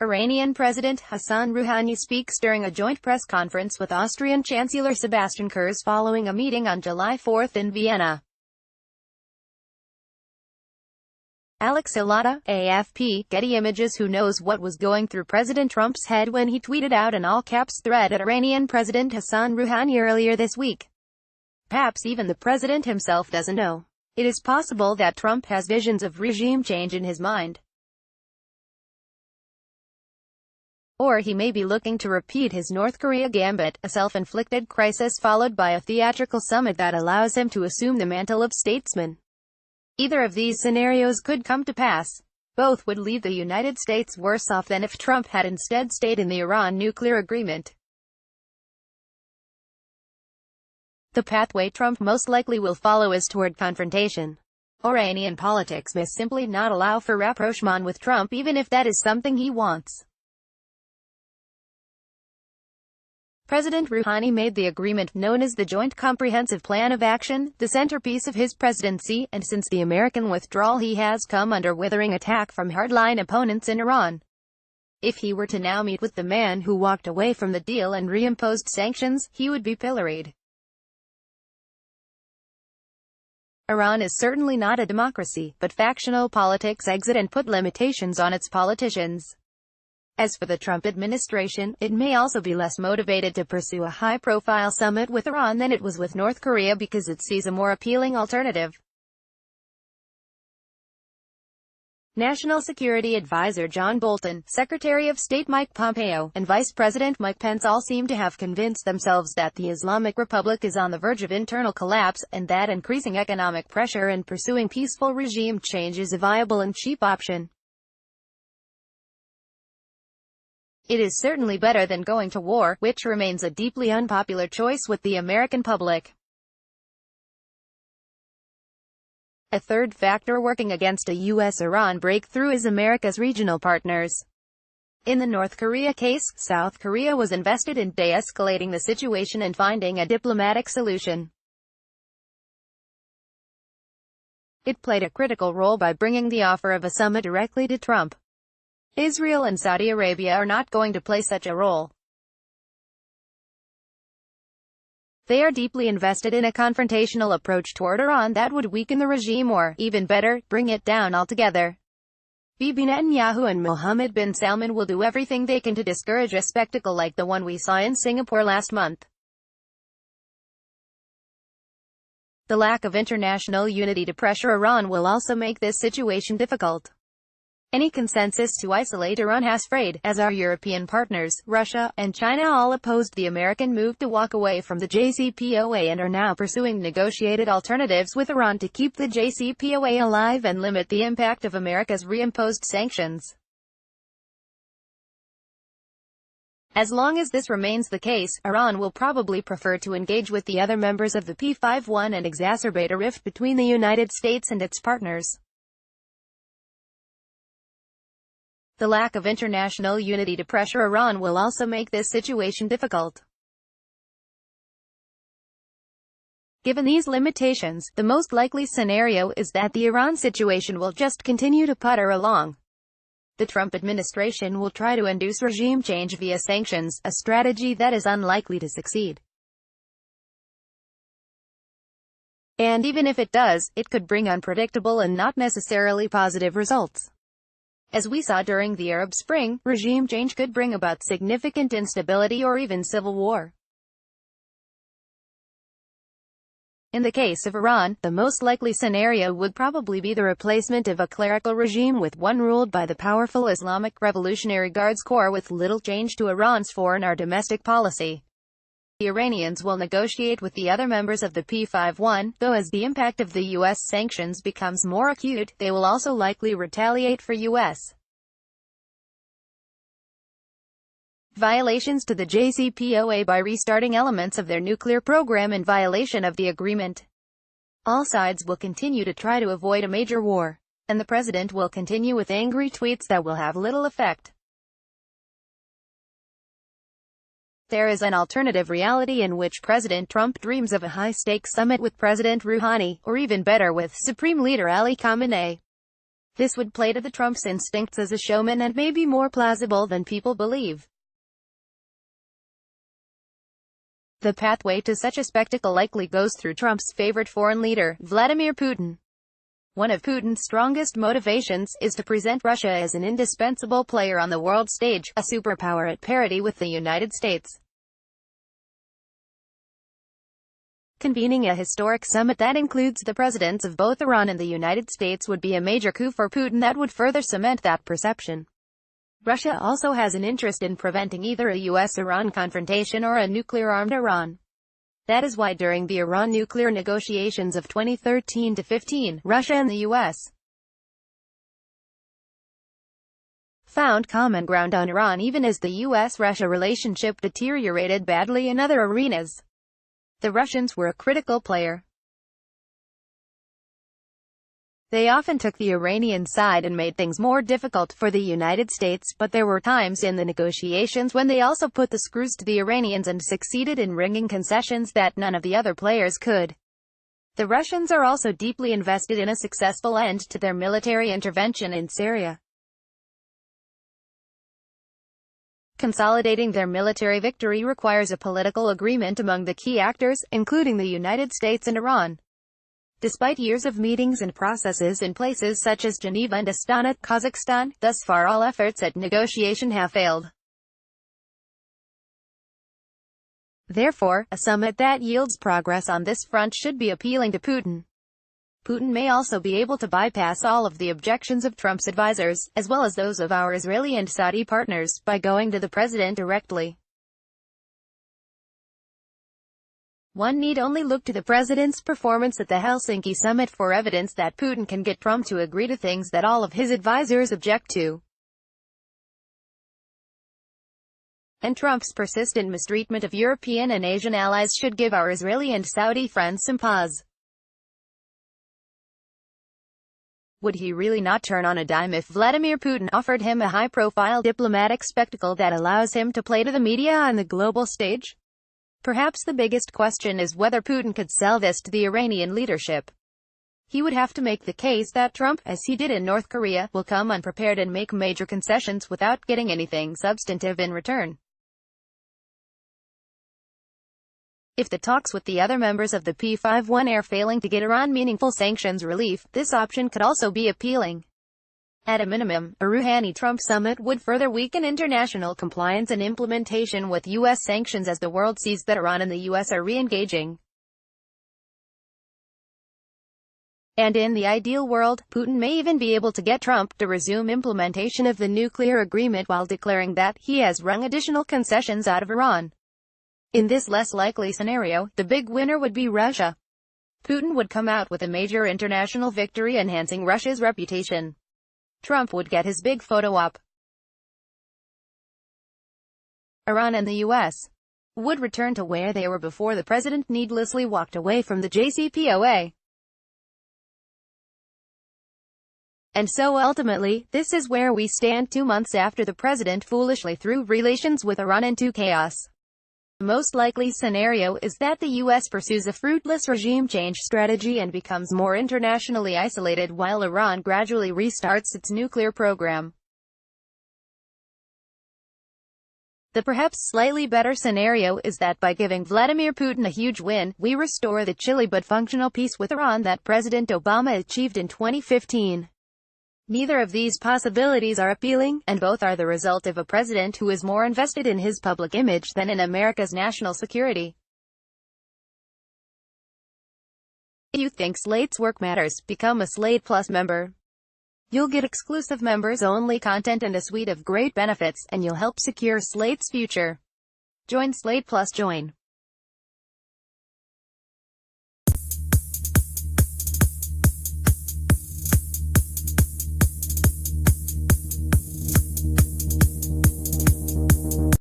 Iranian President Hassan Rouhani speaks during a joint press conference with Austrian Chancellor Sebastian Kurz following a meeting on July 4 in Vienna. Alex Ilata, AFP, Getty Images. Who knows what was going through President Trump's head when he tweeted out an all-caps threat at Iranian President Hassan Rouhani earlier this week? Perhaps even the president himself doesn't know. It is possible that Trump has visions of regime change in his mind. Or he may be looking to repeat his North Korea gambit, a self-inflicted crisis followed by a theatrical summit that allows him to assume the mantle of statesman. Either of these scenarios could come to pass. Both would leave the United States worse off than if Trump had instead stayed in the Iran nuclear agreement. The pathway Trump most likely will follow is toward confrontation. Iranian politics may simply not allow for rapprochement with Trump, even if that is something he wants. President Rouhani made the agreement known as the Joint Comprehensive Plan of Action the centerpiece of his presidency, and since the American withdrawal he has come under withering attack from hardline opponents in Iran. If he were to now meet with the man who walked away from the deal and reimposed sanctions, he would be pilloried. Iran is certainly not a democracy, but factional politics exist and put limitations on its politicians. As for the Trump administration, it may also be less motivated to pursue a high-profile summit with Iran than it was with North Korea because it sees a more appealing alternative. National Security Advisor John Bolton, Secretary of State Mike Pompeo, and Vice President Mike Pence all seem to have convinced themselves that the Islamic Republic is on the verge of internal collapse, and that increasing economic pressure and pursuing peaceful regime change is a viable and cheap option. It is certainly better than going to war, which remains a deeply unpopular choice with the American public. A third factor working against a U.S.-Iran breakthrough is America's regional partners. In the North Korea case, South Korea was invested in de-escalating the situation and finding a diplomatic solution. It played a critical role by bringing the offer of a summit directly to Trump. Israel and Saudi Arabia are not going to play such a role. They are deeply invested in a confrontational approach toward Iran that would weaken the regime or, even better, bring it down altogether. Bibi Netanyahu and Mohammed bin Salman will do everything they can to discourage a spectacle like the one we saw in Singapore last month. The lack of international unity to pressure Iran will also make this situation difficult. Any consensus to isolate Iran has frayed, as our European partners, Russia, and China all opposed the American move to walk away from the JCPOA and are now pursuing negotiated alternatives with Iran to keep the JCPOA alive and limit the impact of America's reimposed sanctions. As long as this remains the case, Iran will probably prefer to engage with the other members of the P51 and exacerbate a rift between the United States and its partners. The lack of international unity to pressure Iran will also make this situation difficult. Given these limitations, the most likely scenario is that the Iran situation will just continue to putter along. The Trump administration will try to induce regime change via sanctions, a strategy that is unlikely to succeed. And even if it does, it could bring unpredictable and not necessarily positive results. As we saw during the Arab Spring, regime change could bring about significant instability or even civil war. In the case of Iran, the most likely scenario would probably be the replacement of a clerical regime with one ruled by the powerful Islamic Revolutionary Guards Corps with little change to Iran's foreign or domestic policy. The Iranians will negotiate with the other members of the P51, though as the impact of the U.S. sanctions becomes more acute, they will also likely retaliate for U.S. violations to the JCPOA by restarting elements of their nuclear program in violation of the agreement. All sides will continue to try to avoid a major war, and the president will continue with angry tweets that will have little effect. There is an alternative reality in which President Trump dreams of a high-stakes summit with President Rouhani, or even better with Supreme Leader Ali Khamenei. This would play to the Trump's instincts as a showman and may be more plausible than people believe. The pathway to such a spectacle likely goes through Trump's favorite foreign leader, Vladimir Putin. One of Putin's strongest motivations is to present Russia as an indispensable player on the world stage, a superpower at parity with the United States. Convening a historic summit that includes the presidents of both Iran and the United States would be a major coup for Putin that would further cement that perception. Russia also has an interest in preventing either a US-Iran confrontation or a nuclear-armed Iran. That is why during the Iran nuclear negotiations of 2013-15, Russia and the US found common ground on Iran even as the US-Russia relationship deteriorated badly in other arenas. The Russians were a critical player. They often took the Iranian side and made things more difficult for the United States, but there were times in the negotiations when they also put the screws to the Iranians and succeeded in wringing concessions that none of the other players could. The Russians are also deeply invested in a successful end to their military intervention in Syria. Consolidating their military victory requires a political agreement among the key actors, including the United States and Iran. Despite years of meetings and processes in places such as Geneva and Astana, Kazakhstan, thus far all efforts at negotiation have failed. Therefore, a summit that yields progress on this front should be appealing to Putin. Putin may also be able to bypass all of the objections of Trump's advisors, as well as those of our Israeli and Saudi partners, by going to the president directly. One need only look to the president's performance at the Helsinki summit for evidence that Putin can get Trump to agree to things that all of his advisors object to. And Trump's persistent mistreatment of European and Asian allies should give our Israeli and Saudi friends some pause. Would he really not turn on a dime if Vladimir Putin offered him a high-profile diplomatic spectacle that allows him to play to the media on the global stage? Perhaps the biggest question is whether Putin could sell this to the Iranian leadership. He would have to make the case that Trump, as he did in North Korea, will come unprepared and make major concessions without getting anything substantive in return. If the talks with the other members of the P5 are failing to get Iran meaningful sanctions relief, this option could also be appealing. At a minimum, a Rouhani-Trump summit would further weaken international compliance and implementation with U.S. sanctions as the world sees that Iran and the U.S. are re-engaging. And in the ideal world, Putin may even be able to get Trump to resume implementation of the nuclear agreement while declaring that he has wrung additional concessions out of Iran. In this less likely scenario, the big winner would be Russia. Putin would come out with a major international victory enhancing Russia's reputation. Trump would get his big photo op. Iran and the U.S. would return to where they were before the president needlessly walked away from the JCPOA. And so ultimately, this is where we stand 2 months after the president foolishly threw relations with Iran into chaos. The most likely scenario is that the U.S. pursues a fruitless regime change strategy and becomes more internationally isolated while Iran gradually restarts its nuclear program. The perhaps slightly better scenario is that by giving Vladimir Putin a huge win, we restore the chilly but functional peace with Iran that President Obama achieved in 2015. Neither of these possibilities are appealing, and both are the result of a president who is more invested in his public image than in America's national security. If you think Slate's work matters, become a Slate Plus member. You'll get exclusive members-only content and a suite of great benefits, and you'll help secure Slate's future. Join Slate Plus. Join